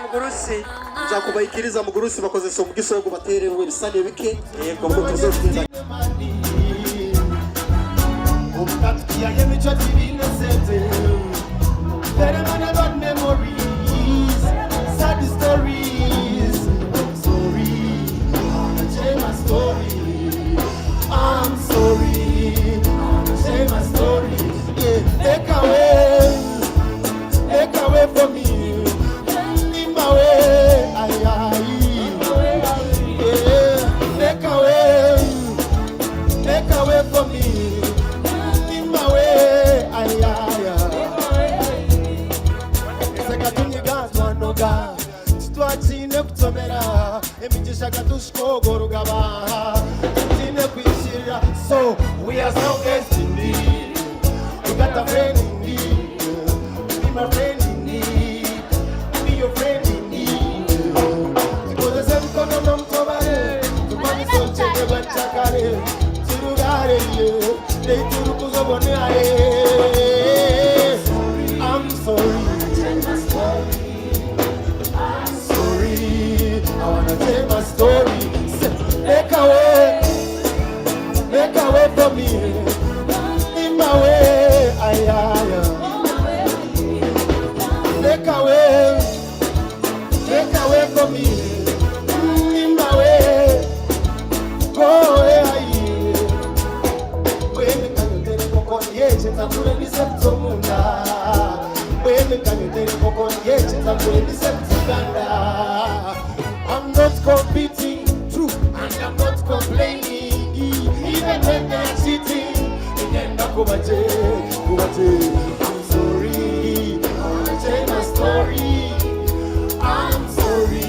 mugurusi nzakubayikiriza mugurusi bakoze so mugisogo batere we bisane bike yego ngo tuzogenda umkatiya yemicho divine sete there are many memories sad stories I'm sorry I'll change my story I'm sorry I'll change my story yeah take away from me in my way yeah take away from me in my way sekatunye gazwanoga twachine kutomera emigisha gatushkogoro gabaha tine kwishira so we are so destined you got a friend in need be my friend in need be your friend in need because the same kono nomtobare tubani sonche bachakare tirugare ye they turukuzo bone aye I'm sorry I'm sorry I wanna tell my story make away from me in my way make away from me in my way go away when can you tell me kokon yeche takure biseptomunda when can you tell me kokon yeche takure biseptuganda I'm not competing true and I'm not complaining even when they're cheating ngenda kubaje I'm sorry I wanna change my story I'm sorry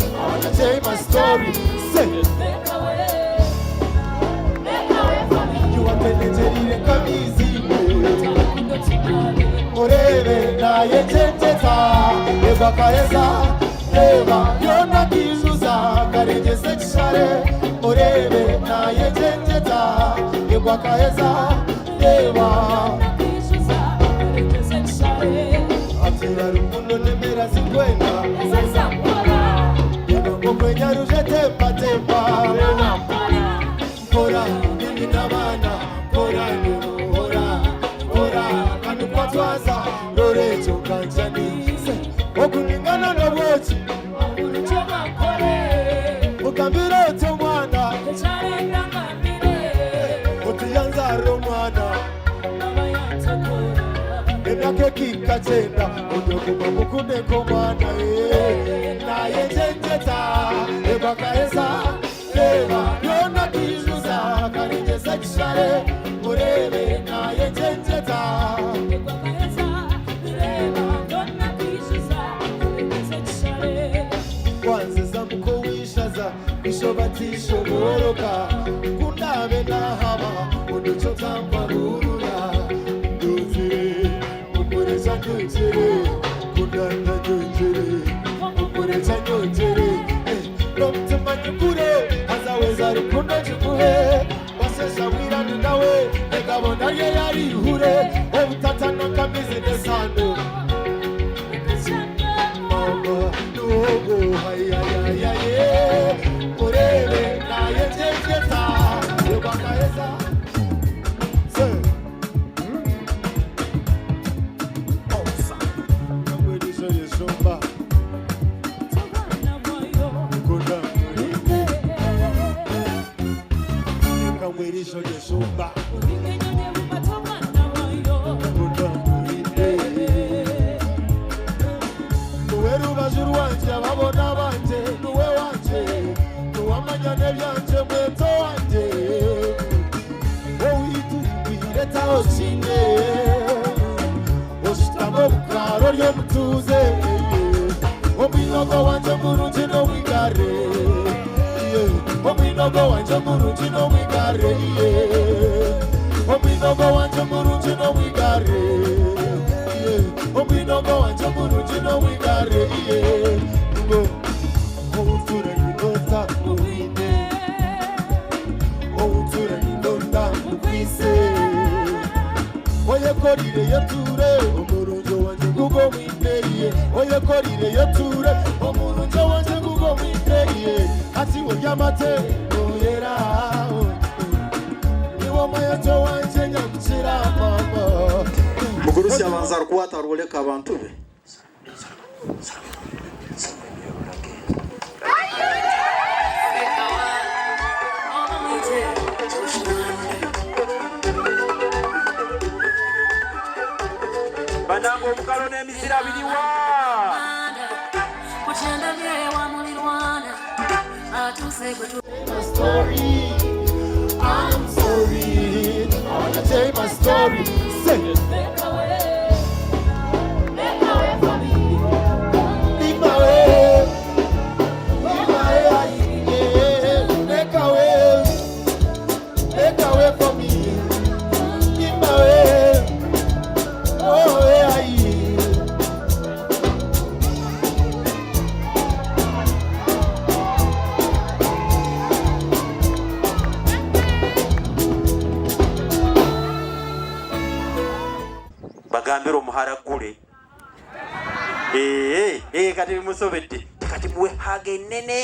I wanna change my story say make away from me you want to tell me kamizi orebe na yeteta ebakaeza eba yona kizuza kareje sekshare orebe na yeteta ebakaeza eba atira rukundo nemera zikwenda kwenya ruje tempa kora nini nabana kora kanu kwatwaza lorecho kanjani okuningana nobochi ukambira ote mwana otiyanza romwana emyaka ekikagenda ojokuba mukundeko mwana naye njenjeta ebakaeza eba yona kizuza karijeza kishare murebe naye njenjeta kwanziza muko wishaza ishobatisho boroka kundabe nahaba uducotamba burura duzire ukoresha nyongere kundanda nyongere ukoresha nyongere nomtima nyukure azaweza rukundo chikuhe wasesha wirani nawe egabona ye yari hure obutatana kamizi nesando mama nuogo hayayayaye urebe naye jejeta ebakaeza Oye korire yeture umurujo wanje gugo mwinde oye korire yoture omurunjo wanje gugo mwiteye ati woryamate oyera niwo mayoto wanje nyakira mama mugurusi abanza rukwata rwoleka abantu be banango omukalo n'emizira biriwa I'm sorry, I wanna tell you my story. Say it. Make away from me. Leave my way, yeah. Make away from me. Leave my way, oh yeah. bagambira omuhara gule kati bimusobedde kati muwe haga ennene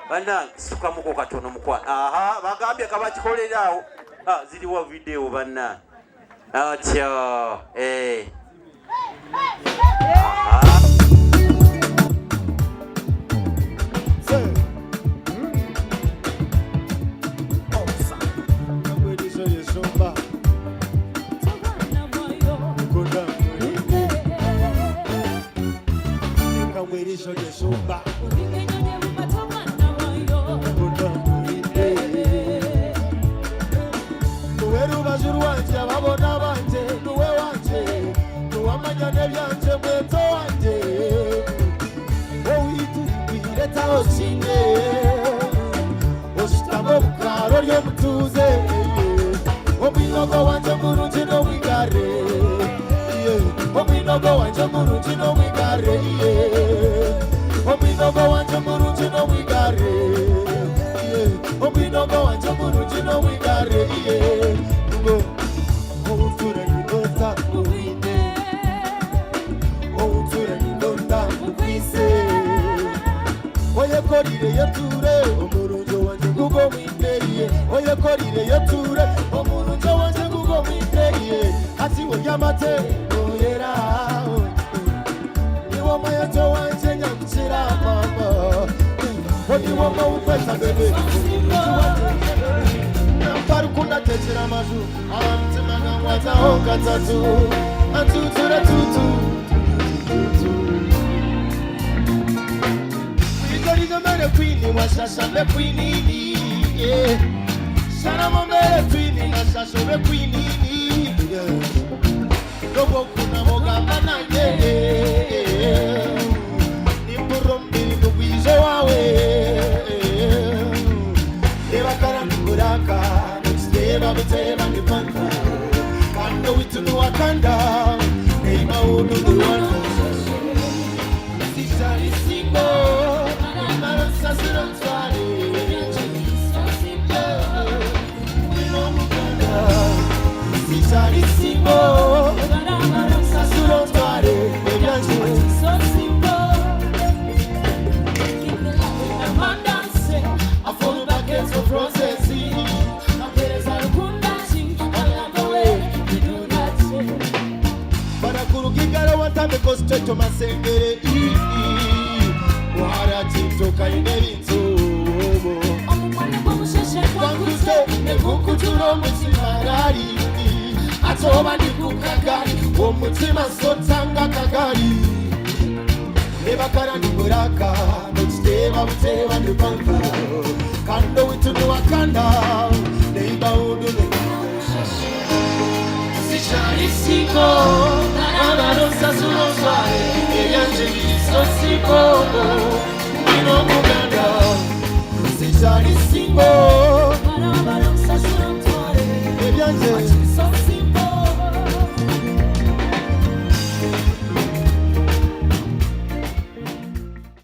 bannange situkamuko katono mukwana bagambye kabakikolerawo ziriwa video bannange atyo Siko,